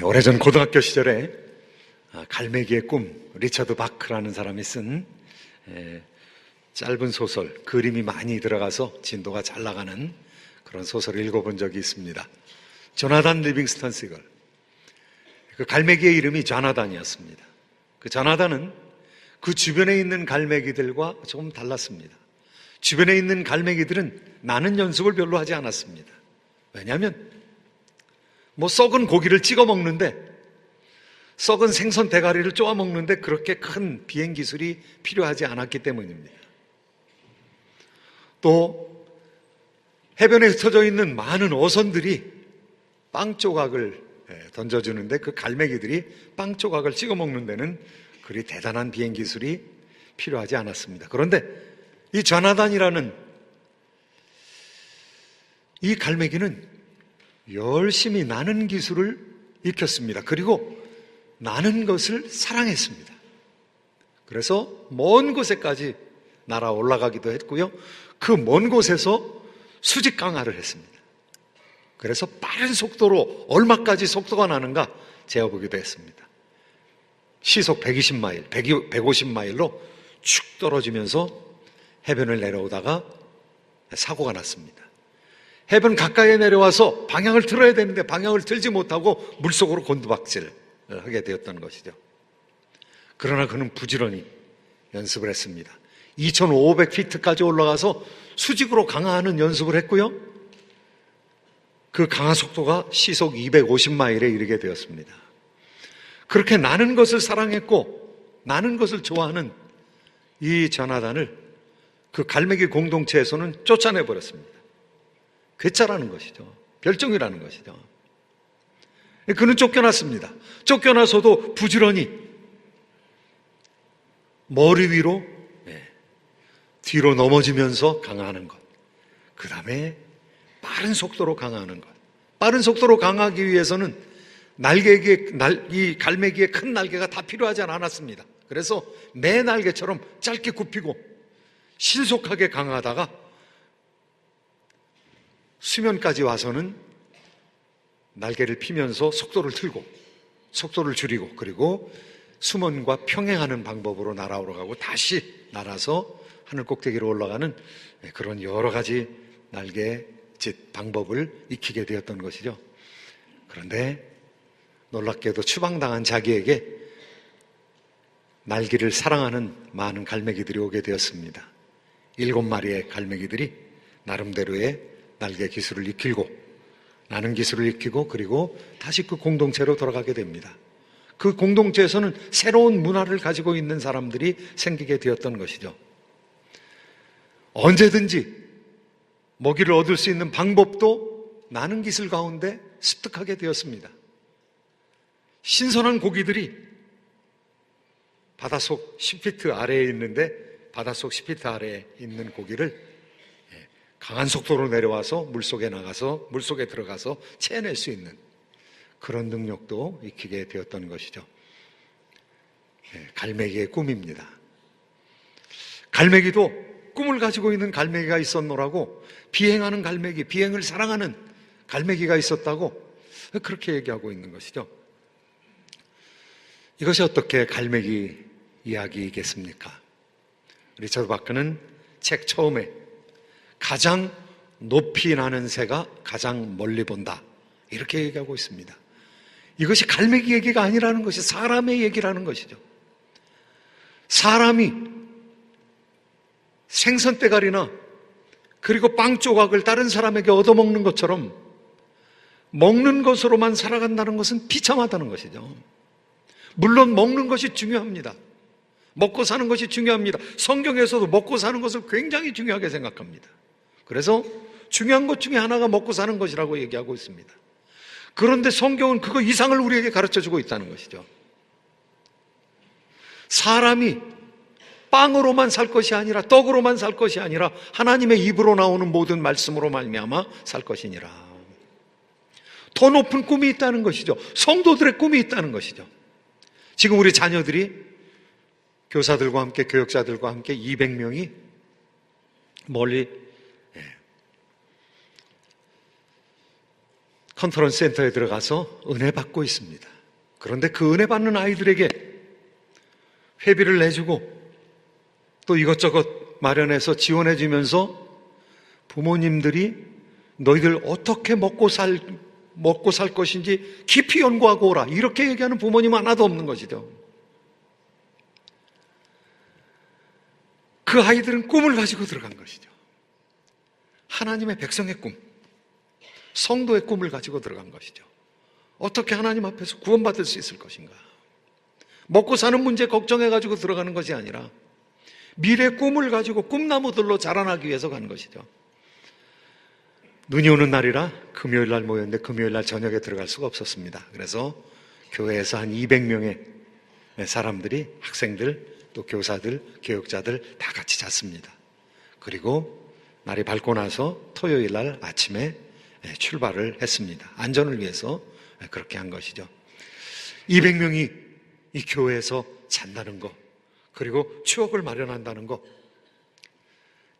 오래전 고등학교 시절에 갈매기의 꿈, 리처드 바크라는 사람이 쓴 짧은 소설, 그림이 많이 들어가서 진도가 잘 나가는 그런 소설을 읽어본 적이 있습니다. 조나단 리빙스턴 시걸. 그 갈매기의 이름이 조나단이었습니다. 그 조나단은 그 주변에 있는 갈매기들과 조금 달랐습니다. 주변에 있는 갈매기들은 나는 연습을 별로 하지 않았습니다. 왜냐하면 썩은 고기를 찍어 먹는데, 썩은 생선 대가리를 쪼아 먹는데 그렇게 큰 비행 기술이 필요하지 않았기 때문입니다. 또 해변에 흩어져 있는 많은 어선들이 빵 조각을 던져주는데 그 갈매기들이 빵 조각을 찍어 먹는 데는 그리 대단한 비행 기술이 필요하지 않았습니다. 그런데 이 조나단이라는 이 갈매기는 열심히 나는 기술을 익혔습니다. 그리고 나는 것을 사랑했습니다. 그래서 먼 곳에까지 날아 올라가기도 했고요. 그 먼 곳에서 수직 강화를 했습니다. 그래서 빠른 속도로 얼마까지 속도가 나는가 재어보기도 했습니다. 시속 120마일, 150마일로 축 떨어지면서 해변을 내려오다가 사고가 났습니다. 해변 가까이에 내려와서 방향을 틀어야 되는데 방향을 틀지 못하고 물속으로 곤두박질을 하게 되었던 것이죠. 그러나 그는 부지런히 연습을 했습니다. 2500피트까지 올라가서 수직으로 강화하는 연습을 했고요. 그 강화 속도가 시속 250마일에 이르게 되었습니다. 그렇게 나는 것을 사랑했고 나는 것을 좋아하는 이 조나단을 그 갈매기 공동체에서는 쫓아내버렸습니다. 괴짜라는 것이죠. 별종이라는 것이죠. 그는 쫓겨났습니다. 쫓겨나서도 부지런히 머리 위로 뒤로 넘어지면서 강화하는 것, 그 다음에 빠른 속도로 강화하는 것. 빠른 속도로 강화하기 위해서는 이 갈매기의 큰 날개가 다 필요하지 않았습니다. 그래서 매 날개처럼 짧게 굽히고 신속하게 강화하다가 수면까지 와서는 날개를 피면서 속도를 틀고 속도를 줄이고 그리고 수면과 평행하는 방법으로 날아오르고 다시 날아서 하늘 꼭대기로 올라가는 그런 여러 가지 날개짓 방법을 익히게 되었던 것이죠. 그런데 놀랍게도 추방당한 자기에게 날개를 사랑하는 많은 갈매기들이 오게 되었습니다. 7마리의 갈매기들이 나름대로의 날개 기술을 익히고 나는 기술을 익히고 그리고 다시 그 공동체로 돌아가게 됩니다. 그 공동체에서는 새로운 문화를 가지고 있는 사람들이 생기게 되었던 것이죠. 언제든지 먹이를 얻을 수 있는 방법도 나는 기술 가운데 습득하게 되었습니다. 신선한 고기들이 바닷속 10피트 아래에 있는데 바닷속 10피트 아래에 있는 고기를 강한 속도로 내려와서 물속에 나가서 물속에 들어가서 채낼 수 있는 그런 능력도 익히게 되었던 것이죠. 갈매기의 꿈입니다. 갈매기도 꿈을 가지고 있는 갈매기가 있었노라고, 비행하는 갈매기, 비행을 사랑하는 갈매기가 있었다고 그렇게 얘기하고 있는 것이죠. 이것이 어떻게 갈매기 이야기이겠습니까? 리처드 바크는 책 처음에 가장 높이 나는 새가 가장 멀리 본다 이렇게 얘기하고 있습니다. 이것이 갈매기 얘기가 아니라는 것이 사람의 얘기라는 것이죠. 사람이 생선대가리나 그리고 빵 조각을 다른 사람에게 얻어먹는 것처럼 먹는 것으로만 살아간다는 것은 비참하다는 것이죠. 물론 먹는 것이 중요합니다. 먹고 사는 것이 중요합니다. 성경에서도 먹고 사는 것을 굉장히 중요하게 생각합니다. 그래서 중요한 것 중에 하나가 먹고 사는 것이라고 얘기하고 있습니다. 그런데 성경은 그거 이상을 우리에게 가르쳐주고 있다는 것이죠. 사람이 빵으로만 살 것이 아니라, 떡으로만 살 것이 아니라 하나님의 입으로 나오는 모든 말씀으로 말미암아 살 것이니라. 더 높은 꿈이 있다는 것이죠. 성도들의 꿈이 있다는 것이죠. 지금 우리 자녀들이 교사들과 함께, 교역자들과 함께 200명이 멀리 컨퍼런스 센터에 들어가서 은혜 받고 있습니다. 그런데 그 은혜 받는 아이들에게 회비를 내주고 또 이것저것 마련해서 지원해 주면서 부모님들이 너희들 어떻게 먹고 살 것인지 깊이 연구하고 오라, 이렇게 얘기하는 부모님은 하나도 없는 것이죠. 그 아이들은 꿈을 가지고 들어간 것이죠. 하나님의 백성의 꿈, 성도의 꿈을 가지고 들어간 것이죠. 어떻게 하나님 앞에서 구원받을 수 있을 것인가. 먹고 사는 문제 걱정해가지고 들어가는 것이 아니라 미래 꿈을 가지고 꿈나무들로 자라나기 위해서 가는 것이죠. 눈이 오는 날이라 금요일 날 모였는데 금요일 날 저녁에 들어갈 수가 없었습니다. 그래서 교회에서 한 200명의 사람들이, 학생들, 또 교사들, 교육자들 다 같이 잤습니다. 그리고 날이 밝고 나서 토요일 날 아침에 출발을 했습니다. 안전을 위해서 그렇게 한 것이죠. 200명이 이 교회에서 잔다는 거, 그리고 추억을 마련한다는 거,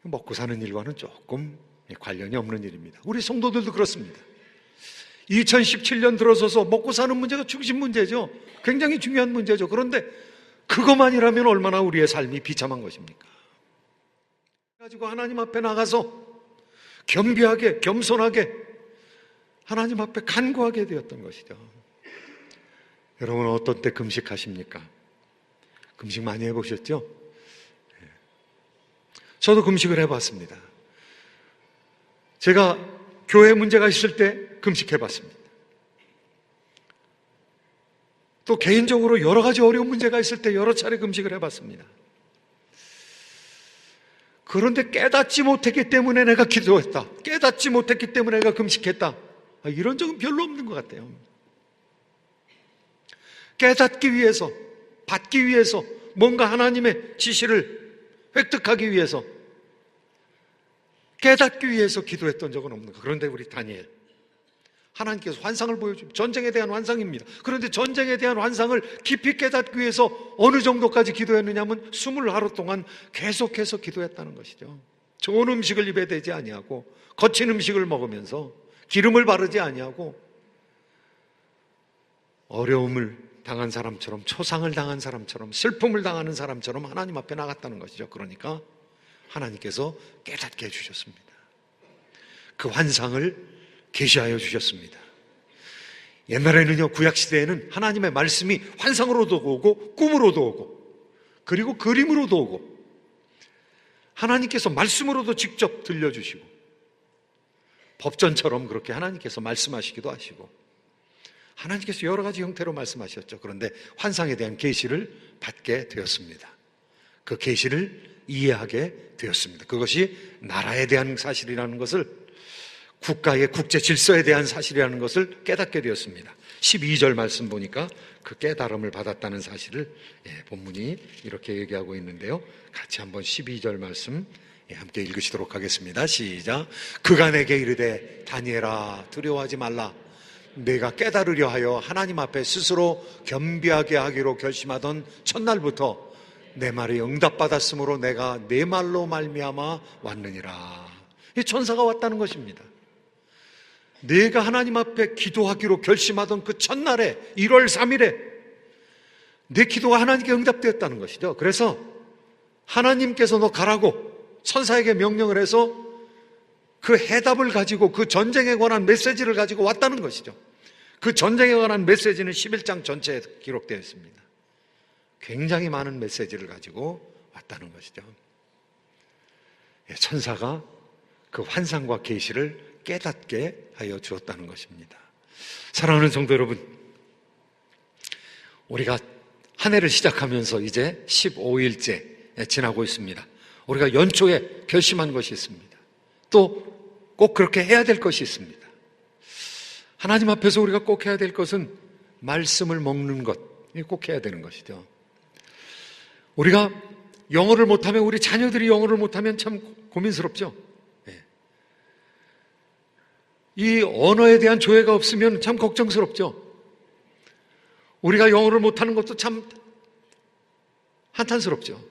먹고 사는 일과는 조금 관련이 없는 일입니다. 우리 성도들도 그렇습니다. 2017년 들어서서 먹고 사는 문제가 중심 문제죠. 굉장히 중요한 문제죠. 그런데 그것만이라면 얼마나 우리의 삶이 비참한 것입니까? 가지고 하나님 앞에 나가서 겸비하게, 겸손하게 하나님 앞에 간구하게 되었던 것이죠. 여러분, 어떤 때 금식하십니까? 금식 많이 해보셨죠? 저도 금식을 해봤습니다. 제가 교회 문제가 있을 때 금식해봤습니다. 또 개인적으로 여러 가지 어려운 문제가 있을 때 여러 차례 금식을 해봤습니다. 그런데 깨닫지 못했기 때문에 내가 기도했다, 깨닫지 못했기 때문에 내가 금식했다, 이런 적은 별로 없는 것 같아요. 깨닫기 위해서, 받기 위해서, 뭔가 하나님의 지시를 획득하기 위해서, 깨닫기 위해서 기도했던 적은 없는 거예요. 그런데 우리 다니엘, 하나님께서 환상을 보여줍니다. 전쟁에 대한 환상입니다. 그런데 전쟁에 대한 환상을 깊이 깨닫기 위해서 어느 정도까지 기도했느냐 하면 20하루 동안 계속해서 기도했다는 것이죠. 좋은 음식을 입에 대지 아니하고, 거친 음식을 먹으면서 기름을 바르지 아니하고, 어려움을 당한 사람처럼, 초상을 당한 사람처럼, 슬픔을 당하는 사람처럼 하나님 앞에 나갔다는 것이죠. 그러니까 하나님께서 깨닫게 해주셨습니다. 그 환상을 계시하여 주셨습니다. 옛날에는요, 구약시대에는 하나님의 말씀이 환상으로도 오고 꿈으로도 오고 그리고 그림으로도 오고, 하나님께서 말씀으로도 직접 들려주시고, 법전처럼 그렇게 하나님께서 말씀하시기도 하시고, 하나님께서 여러 가지 형태로 말씀하셨죠. 그런데 환상에 대한 계시를 받게 되었습니다. 그 계시를 이해하게 되었습니다. 그것이 나라에 대한 사실이라는 것을, 국가의 국제 질서에 대한 사실이라는 것을 깨닫게 되었습니다. 12절 말씀 보니까 그 깨달음을 받았다는 사실을 본문이 이렇게 얘기하고 있는데요. 같이 한번 12절 말씀 함께 읽으시도록 하겠습니다. 시작. 그가 내게 이르되 다니엘아, 두려워하지 말라. 내가 깨달으려 하여 하나님 앞에 스스로 겸비하게 하기로 결심하던 첫날부터 내 말이 응답받았으므로 내가 내 말로 말미암아 왔느니라. 이 천사가 왔다는 것입니다. 내가 하나님 앞에 기도하기로 결심하던 그 첫날에, 1월 3일에 내 기도가 하나님께 응답되었다는 것이죠. 그래서 하나님께서 너 가라고 천사에게 명령을 해서 그 해답을 가지고, 그 전쟁에 관한 메시지를 가지고 왔다는 것이죠. 그 전쟁에 관한 메시지는 11장 전체에 기록되어 있습니다. 굉장히 많은 메시지를 가지고 왔다는 것이죠. 천사가 그 환상과 계시를 깨닫게 하여 주었다는 것입니다. 사랑하는 성도 여러분, 우리가 한 해를 시작하면서 이제 15일째 지나고 있습니다. 우리가 연초에 결심한 것이 있습니다. 또 꼭 그렇게 해야 될 것이 있습니다. 하나님 앞에서 우리가 꼭 해야 될 것은 말씀을 먹는 것, 꼭 해야 되는 것이죠. 우리가 영어를 못하면, 우리 자녀들이 영어를 못하면 참 고민스럽죠. 이 언어에 대한 조회가 없으면 참 걱정스럽죠. 우리가 영어를 못하는 것도 참 한탄스럽죠.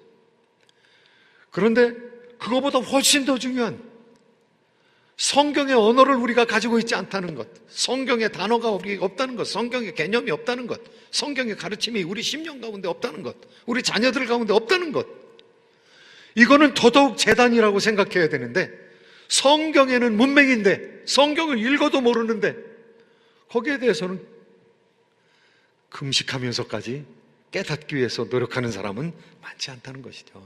그런데 그거보다 훨씬 더 중요한 성경의 언어를 우리가 가지고 있지 않다는 것, 성경의 단어가 우리가 없다는 것, 성경의 개념이 없다는 것, 성경의 가르침이 우리 심령 가운데 없다는 것, 우리 자녀들 가운데 없다는 것, 이거는 더더욱 재단이라고 생각해야 되는데, 성경에는 문맹인데 성경을 읽어도 모르는데 거기에 대해서는 금식하면서까지 깨닫기 위해서 노력하는 사람은 많지 않다는 것이죠.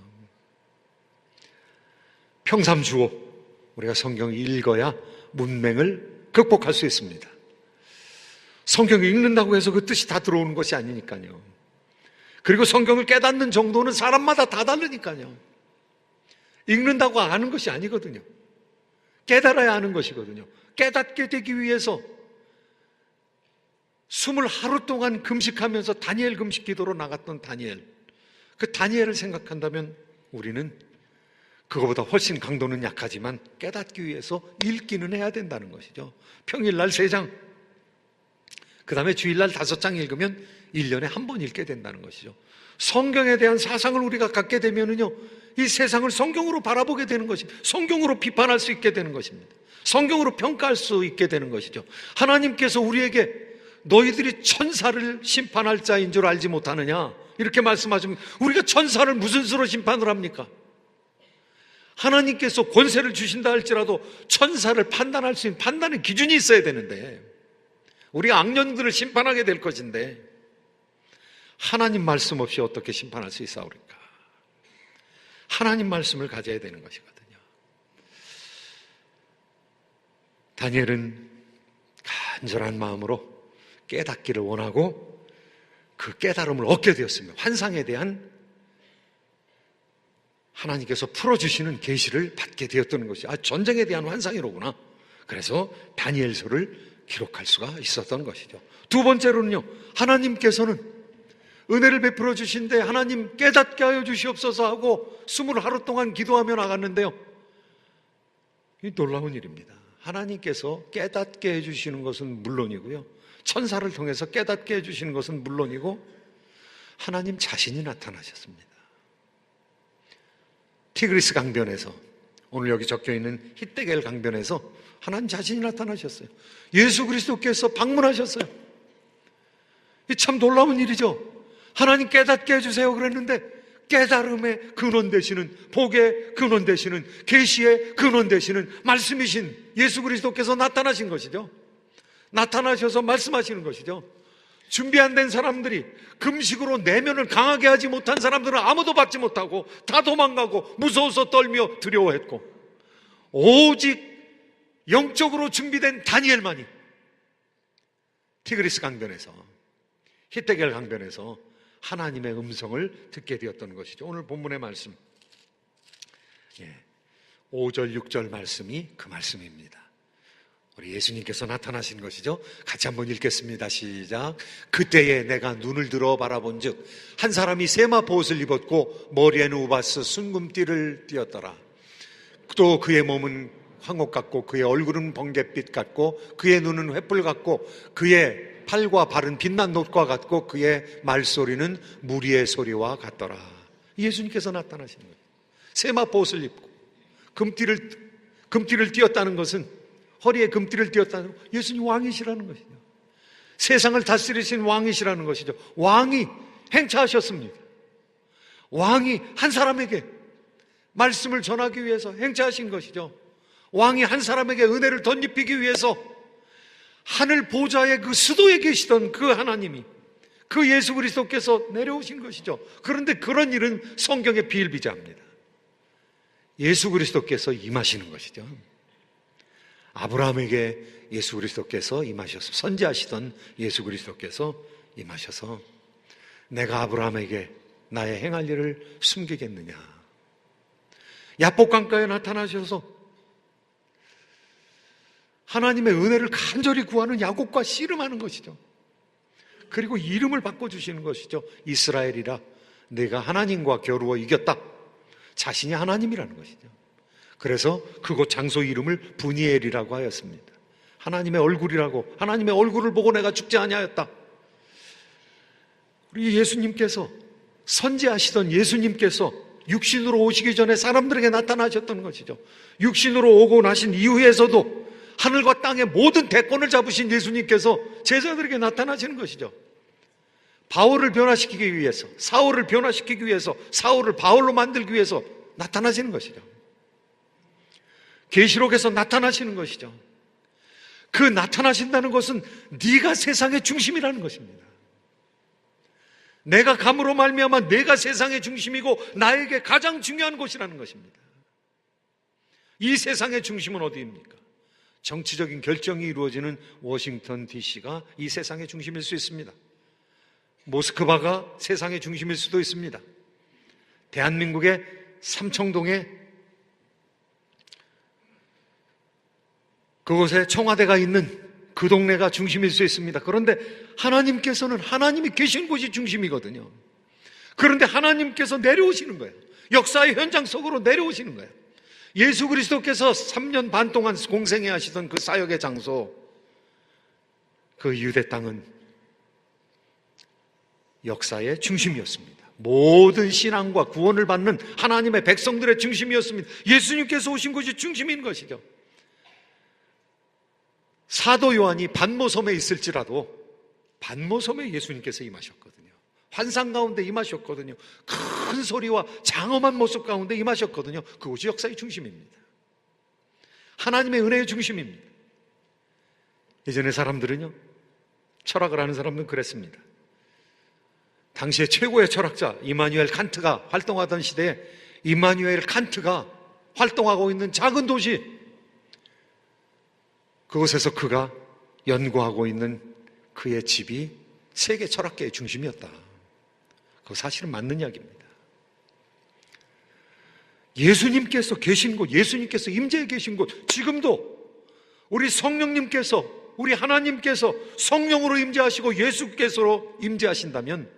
평삼주오, 우리가 성경을 읽어야 문맹을 극복할 수 있습니다. 성경을 읽는다고 해서 그 뜻이 다 들어오는 것이 아니니까요. 그리고 성경을 깨닫는 정도는 사람마다 다 다르니까요. 읽는다고 아는 것이 아니거든요. 깨달아야 하는 것이거든요. 깨닫게 되기 위해서 20하루 동안 금식하면서 다니엘 금식 기도로 나갔던 다니엘, 그 다니엘을 생각한다면 우리는 그거보다 훨씬 강도는 약하지만 깨닫기 위해서 읽기는 해야 된다는 것이죠. 평일날 3장, 그 다음에 주일날 5장 읽으면 1년에 한 번 읽게 된다는 것이죠. 성경에 대한 사상을 우리가 갖게 되면은요, 이 세상을 성경으로 바라보게 되는 것입니다. 성경으로 비판할 수 있게 되는 것입니다. 성경으로 평가할 수 있게 되는 것이죠. 하나님께서 우리에게 너희들이 천사를 심판할 자인 줄 알지 못하느냐, 이렇게 말씀하시면 우리가 천사를 무슨 수로 심판을 합니까? 하나님께서 권세를 주신다 할지라도 천사를 판단할 수 있는 판단의 기준이 있어야 되는데, 우리가 악년들을 심판하게 될 것인데 하나님 말씀 없이 어떻게 심판할 수 있사오리까? 하나님 말씀을 가져야 되는 것이거든요. 다니엘은 간절한 마음으로 깨닫기를 원하고 그 깨달음을 얻게 되었습니다. 환상에 대한 하나님께서 풀어주시는 계시를 받게 되었다는 것이, 전쟁에 대한 환상이로구나. 그래서 다니엘서를 기록할 수가 있었던 것이죠. 두 번째로는요, 하나님께서는 은혜를 베풀어 주신데 하나님 깨닫게 하여 주시옵소서 하고 20하루 동안 기도하며 나갔는데요, 이 놀라운 일입니다. 하나님께서 깨닫게 해주시는 것은 물론이고요, 천사를 통해서 깨닫게 해주시는 것은 물론이고 하나님 자신이 나타나셨습니다. 티그리스 강변에서, 오늘 여기 적혀있는 히데겔 강변에서 하나님 자신이 나타나셨어요. 예수 그리스도께서 방문하셨어요. 이 참 놀라운 일이죠. 하나님 깨닫게 해주세요 그랬는데 깨달음의 근원 되시는, 복의 근원 되시는, 계시의 근원 되시는 말씀이신 예수 그리스도께서 나타나신 것이죠. 나타나셔서 말씀하시는 것이죠. 준비 안 된 사람들이, 금식으로 내면을 강하게 하지 못한 사람들은 아무도 받지 못하고 다 도망가고 무서워서 떨며 두려워했고, 오직 영적으로 준비된 다니엘만이 티그리스 강변에서, 히데겔 강변에서 하나님의 음성을 듣게 되었던 것이죠. 오늘 본문의 말씀, 5절 6절 말씀이 그 말씀입니다. 우리 예수님께서 나타나신 것이죠. 같이 한번 읽겠습니다. 시작. 그때에 내가 눈을 들어 바라본 즉 한 사람이 세마포 옷을 입었고 머리에는 우바스 순금띠를 띠었더라. 또 그의 몸은 황옥 같고 그의 얼굴은 번갯빛 같고 그의 눈은 횃불 같고 그의 팔과 발은 빛난 놋과 같고 그의 말소리는 무리의 소리와 같더라. 예수님께서 나타나신 거예요. 세마포 옷을 입고 금띠를 띠었다는 것은, 허리에 금띠를 띠었다는 것은 예수님 왕이시라는 것이죠. 세상을 다스리신 왕이시라는 것이죠. 왕이 행차하셨습니다. 왕이 한 사람에게 말씀을 전하기 위해서 행차하신 것이죠. 왕이 한 사람에게 은혜를 덧입히기 위해서 하늘 보좌의 그 수도에 계시던 그 하나님이, 그 예수 그리스도께서 내려오신 것이죠. 그런데 그런 일은 성경에 비일비재합니다. 예수 그리스도께서 임하시는 것이죠. 아브라함에게 예수 그리스도께서 임하셔서, 선지하시던 예수 그리스도께서 임하셔서 내가 아브라함에게 나의 행할 일을 숨기겠느냐. 야복강가에 나타나셔서 하나님의 은혜를 간절히 구하는 야곱과 씨름하는 것이죠. 그리고 이름을 바꿔주시는 것이죠. 이스라엘이라, 내가 하나님과 겨루어 이겼다. 자신이 하나님이라는 것이죠. 그래서 그곳 장소 이름을 브니엘이라고 하였습니다. 하나님의 얼굴이라고, 하나님의 얼굴을 보고 내가 죽지 아니하였다. 우리 예수님께서, 선지하시던 예수님께서 육신으로 오시기 전에 사람들에게 나타나셨던 것이죠. 육신으로 오고 나신 이후에서도 하늘과 땅의 모든 대권을 잡으신 예수님께서 제자들에게 나타나시는 것이죠. 바울을 변화시키기 위해서, 사울을 변화시키기 위해서, 사울을 바울로 만들기 위해서 나타나시는 것이죠. 계시록에서 나타나시는 것이죠. 그 나타나신다는 것은 네가 세상의 중심이라는 것입니다. 내가 감으로 말미암아 내가 세상의 중심이고 나에게 가장 중요한 것이라는 것입니다. 이 세상의 중심은 어디입니까? 정치적인 결정이 이루어지는 워싱턴 DC가 이 세상의 중심일 수 있습니다. 모스크바가 세상의 중심일 수도 있습니다. 대한민국의 삼청동에 그곳에 청와대가 있는 그 동네가 중심일 수 있습니다. 그런데 하나님께서는 하나님이 계신 곳이 중심이거든요. 그런데 하나님께서 내려오시는 거예요. 역사의 현장 속으로 내려오시는 거예요. 예수 그리스도께서 3년 반 동안 공생해 하시던 그 사역의 장소, 그 유대 땅은 역사의 중심이었습니다. 모든 신앙과 구원을 받는 하나님의 백성들의 중심이었습니다. 예수님께서 오신 곳이 중심인 것이죠. 사도 요한이 반모섬에 있을지라도 반모섬에 예수님께서 임하셨거든요. 환상 가운데 임하셨거든요. 큰 소리와 장엄한 모습 가운데 임하셨거든요. 그것이 역사의 중심입니다. 하나님의 은혜의 중심입니다. 예전에 사람들은요, 철학을 하는 사람들은 그랬습니다. 당시의 최고의 철학자 이마누엘 칸트가 활동하던 시대에 이마누엘 칸트가 활동하고 있는 작은 도시, 그곳에서 그가 연구하고 있는 그의 집이 세계 철학계의 중심이었다. 그거 사실은 맞는 이야기입니다. 예수님께서 계신 곳, 예수님께서 임재해 계신 곳, 지금도 우리 성령님께서, 우리 하나님께서 성령으로 임재하시고 예수께서 임재하신다면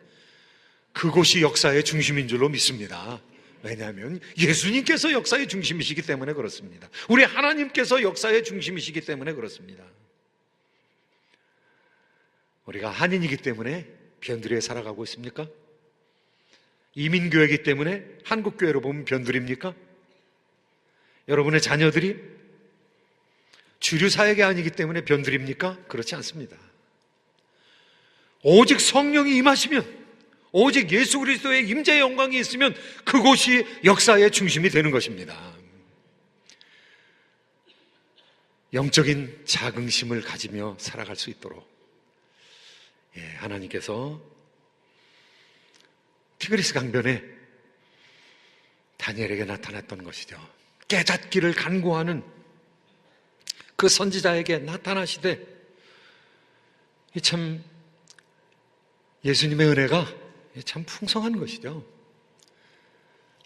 그곳이 역사의 중심인 줄로 믿습니다. 왜냐하면 예수님께서 역사의 중심이시기 때문에 그렇습니다. 우리 하나님께서 역사의 중심이시기 때문에 그렇습니다. 우리가 한인이기 때문에 변두리에 살아가고 있습니까? 이민교회이기 때문에 한국교회로 보면 변두리입니까? 여러분의 자녀들이 주류 사역이 아니기 때문에 변두리입니까? 그렇지 않습니다. 오직 성령이 임하시면, 오직 예수 그리스도의 임재의 영광이 있으면 그곳이 역사의 중심이 되는 것입니다. 영적인 자긍심을 가지며 살아갈 수 있도록 하나님께서 티그리스 강변에 다니엘에게 나타났던 것이죠. 깨닫기를 간구하는 그 선지자에게 나타나시되, 참 예수님의 은혜가 참 풍성한 것이죠.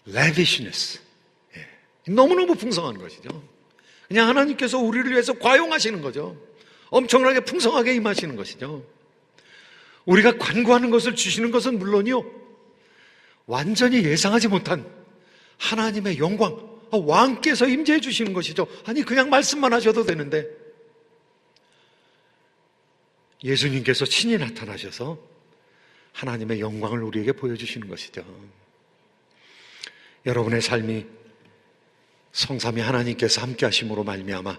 lavishness, 너무너무 풍성한 것이죠. 그냥 하나님께서 우리를 위해서 과용하시는 거죠. 엄청나게 풍성하게 임하시는 것이죠. 우리가 간구하는 것을 주시는 것은 물론이요, 완전히 예상하지 못한 하나님의 영광, 왕께서 임재해 주시는 것이죠. 아니, 그냥 말씀만 하셔도 되는데 예수님께서 친히 나타나셔서 하나님의 영광을 우리에게 보여주시는 것이죠. 여러분의 삶이 성삼위 하나님께서 함께 하심으로 말미암아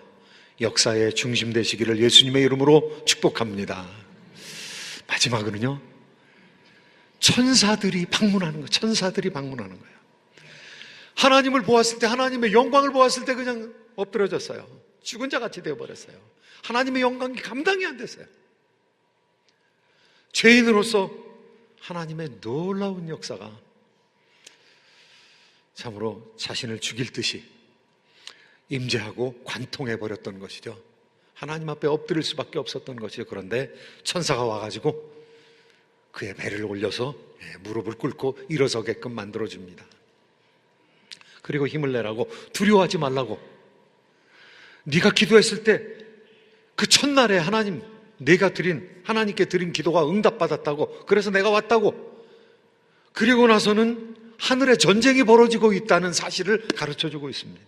역사의 중심 되시기를 예수님의 이름으로 축복합니다. 마지막으로는요, 천사들이 방문하는 거예요. 천사들이 방문하는 거예요. 하나님을 보았을 때, 하나님의 영광을 보았을 때 그냥 엎드려졌어요. 죽은 자 같이 되어버렸어요. 하나님의 영광이 감당이 안 됐어요. 죄인으로서 하나님의 놀라운 역사가 참으로 자신을 죽일 듯이 임재하고 관통해버렸던 것이죠. 하나님 앞에 엎드릴 수밖에 없었던 것이죠. 그런데 천사가 와가지고 그의 배를 올려서 무릎을 꿇고 일어서게끔 만들어줍니다. 그리고 힘을 내라고, 두려워하지 말라고, 네가 기도했을 때 그 첫날에 하나님께 드린 기도가 응답받았다고, 그래서 내가 왔다고, 그리고 나서는 하늘에 전쟁이 벌어지고 있다는 사실을 가르쳐주고 있습니다.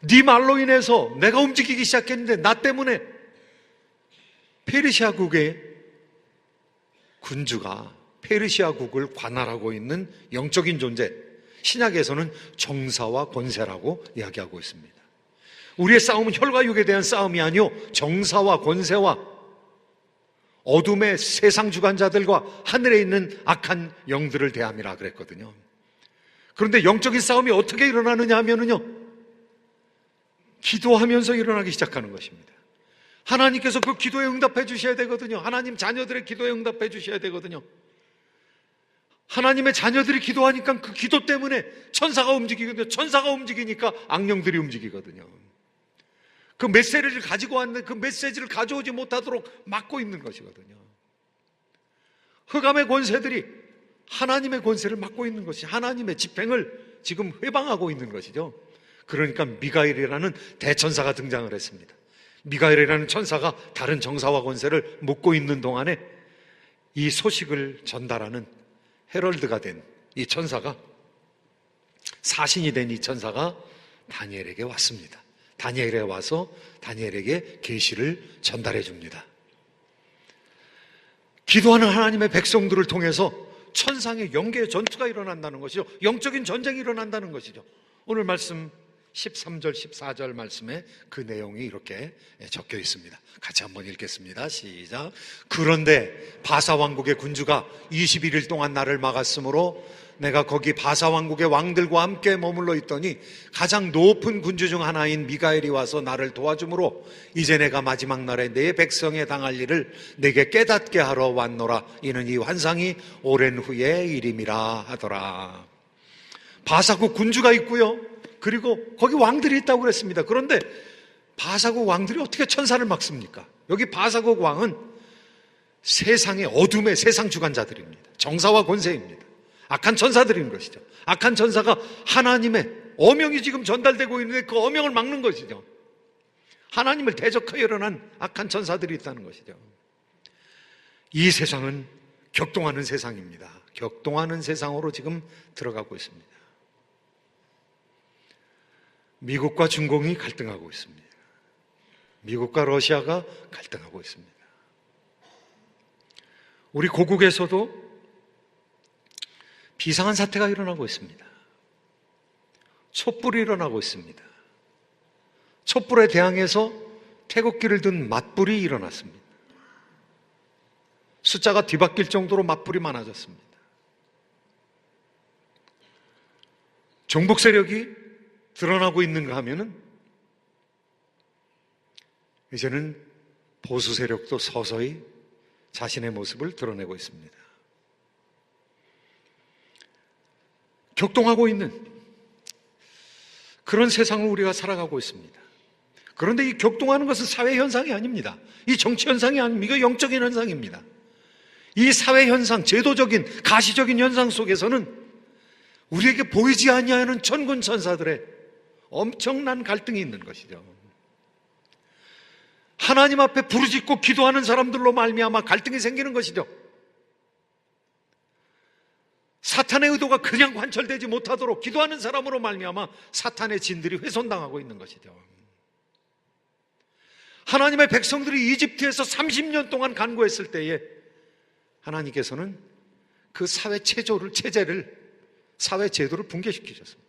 네 말로 인해서 내가 움직이기 시작했는데 나 때문에 페르시아국의 군주가 페르시아국을 관할하고 있는 영적인 존재, 신약에서는 정사와 권세라고 이야기하고 있습니다. 우리의 싸움은 혈과 육에 대한 싸움이 아니요 정사와 권세와 어둠의 세상 주관자들과 하늘에 있는 악한 영들을 대함이라 그랬거든요. 그런데 영적인 싸움이 어떻게 일어나느냐 하면은요, 기도하면서 일어나기 시작하는 것입니다. 하나님께서 그 기도에 응답해 주셔야 되거든요. 하나님 자녀들의 기도에 응답해 주셔야 되거든요. 하나님의 자녀들이 기도하니까 그 기도 때문에 천사가 움직이거든요. 천사가 움직이니까 악령들이 움직이거든요. 그 메시지를 가지고 왔는데 그 메시지를 가져오지 못하도록 막고 있는 것이거든요. 흑암의 권세들이 하나님의 권세를 막고 있는 것이, 하나님의 집행을 지금 회방하고 있는 것이죠. 그러니까 미가엘이라는 대천사가 등장을 했습니다. 미가엘이라는 천사가 다른 정사와 권세를 묶고 있는 동안에 이 소식을 전달하는 헤럴드가 된 이 천사가, 사신이 된 이 천사가 다니엘에게 왔습니다. 다니엘에 와서 다니엘에게 계시를 전달해 줍니다. 기도하는 하나님의 백성들을 통해서 천상의 영계의 전투가 일어난다는 것이죠. 영적인 전쟁이 일어난다는 것이죠. 오늘 말씀 13절, 14절 말씀에 그 내용이 이렇게 적혀 있습니다. 같이 한번 읽겠습니다. 시작. 그런데 바사 왕국의 군주가 21일 동안 나를 막았으므로 내가 거기 바사 왕국의 왕들과 함께 머물러 있더니 가장 높은 군주 중 하나인 미가엘이 와서 나를 도와주므로 이제 내가 마지막 날에 내 백성에 당할 일을 내게 깨닫게 하러 왔노라. 이는 이 환상이 오랜 후의 일임이라 하더라. 바사국 군주가 있고요, 그리고 거기 왕들이 있다고 그랬습니다. 그런데 바사국 왕들이 어떻게 천사를 막습니까? 여기 바사국 왕은 세상의 어둠의 세상 주관자들입니다. 정사와 권세입니다. 악한 천사들인 것이죠. 악한 천사가 하나님의 어명이 지금 전달되고 있는데 그 어명을 막는 것이죠. 하나님을 대적하여 일어난 악한 천사들이 있다는 것이죠. 이 세상은 격동하는 세상입니다. 격동하는 세상으로 지금 들어가고 있습니다. 미국과 중공이 갈등하고 있습니다. 미국과 러시아가 갈등하고 있습니다. 우리 고국에서도 비상한 사태가 일어나고 있습니다. 촛불이 일어나고 있습니다. 촛불에 대항해서 태극기를 든 맞불이 일어났습니다. 숫자가 뒤바뀔 정도로 맞불이 많아졌습니다. 종북 세력이 드러나고 있는가 하면은 이제는 보수 세력도 서서히 자신의 모습을 드러내고 있습니다. 격동하고 있는 그런 세상을 우리가 살아가고 있습니다. 그런데 이 격동하는 것은 사회 현상이 아닙니다. 이 정치 현상이 아닙니다. 이거 영적인 현상입니다. 이 사회 현상, 제도적인 가시적인 현상 속에서는 우리에게 보이지 아니하는 천군 천사들의 엄청난 갈등이 있는 것이죠. 하나님 앞에 부르짖고 기도하는 사람들로 말미암아 갈등이 생기는 것이죠. 사탄의 의도가 그냥 관철되지 못하도록 기도하는 사람으로 말미암아 사탄의 진들이 훼손당하고 있는 것이죠. 하나님의 백성들이 이집트에서 30년 동안 간구했을 때에 하나님께서는 그 사회 체제를 사회 제도를 붕괴시키셨습니다.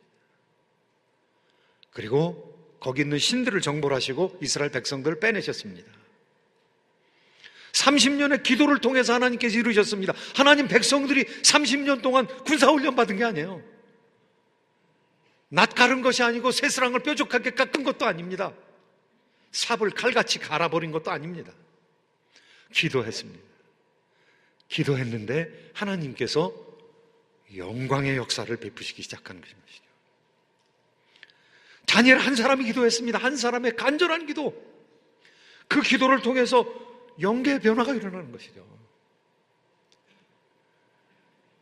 그리고 거기 있는 신들을 정벌하시고 이스라엘 백성들을 빼내셨습니다. 30년의 기도를 통해서 하나님께서 이루셨습니다. 하나님 백성들이 30년 동안 군사훈련 받은 게 아니에요. 낯가른 것이 아니고 새스랑을 뾰족하게 깎은 것도 아닙니다. 삽을 칼같이 갈아버린 것도 아닙니다. 기도했습니다. 기도했는데 하나님께서 영광의 역사를 베푸시기 시작하는 것입니다. 다니엘 한 사람이 기도했습니다. 한 사람의 간절한 기도, 그 기도를 통해서 영계의 변화가 일어나는 것이죠.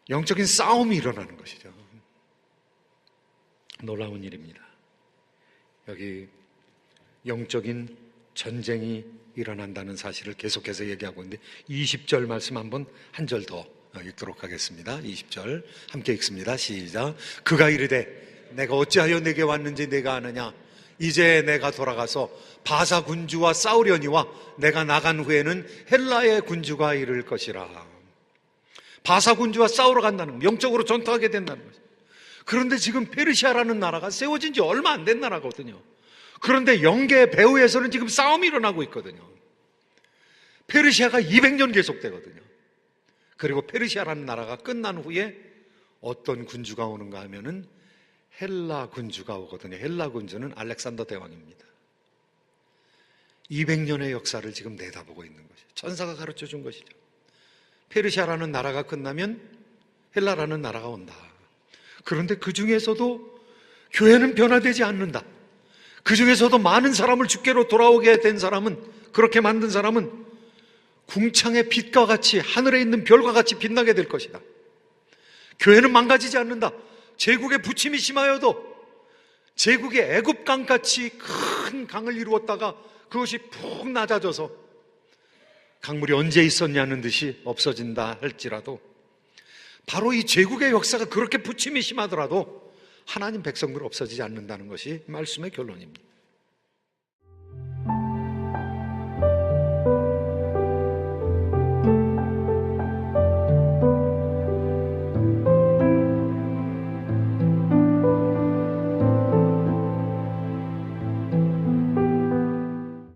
영적인 싸움이 일어나는 것이죠. 놀라운 일입니다. 여기 영적인 전쟁이 일어난다는 사실을 계속해서 얘기하고 있는데 20절 말씀 한번 한 절 더 읽도록 하겠습니다. 20절 함께 읽습니다. 시작. 그가 이르되 내가 어찌하여 내게 왔는지 내가 아느냐. 이제 내가 돌아가서 바사 군주와 싸우려니와 내가 나간 후에는 헬라의 군주가 이를 것이라. 바사 군주와 싸우러 간다는 거, 영적으로 전투하게 된다는 거죠. 그런데 지금 페르시아라는 나라가 세워진 지 얼마 안 된 나라거든요. 그런데 영계 배후에서는 지금 싸움이 일어나고 있거든요. 페르시아가 200년 계속되거든요. 그리고 페르시아라는 나라가 끝난 후에 어떤 군주가 오는가 하면은 헬라 군주가 오거든요. 헬라 군주는 알렉산더 대왕입니다. 200년의 역사를 지금 내다보고 있는 것이죠. 천사가 가르쳐 준 것이죠. 페르시아라는 나라가 끝나면 헬라라는 나라가 온다. 그런데 그 중에서도 교회는 변화되지 않는다. 그 중에서도 많은 사람을 주께로 돌아오게 된 사람은, 그렇게 만든 사람은 궁창의 빛과 같이, 하늘에 있는 별과 같이 빛나게 될 것이다. 교회는 망가지지 않는다. 제국의 부침이 심하여도 제국의 애굽강같이 큰 강을 이루었다가 그것이 푹 낮아져서 강물이 언제 있었냐는 듯이 없어진다 할지라도, 바로 이 제국의 역사가 그렇게 부침이 심하더라도 하나님 백성들 없어지지 않는다는 것이 말씀의 결론입니다.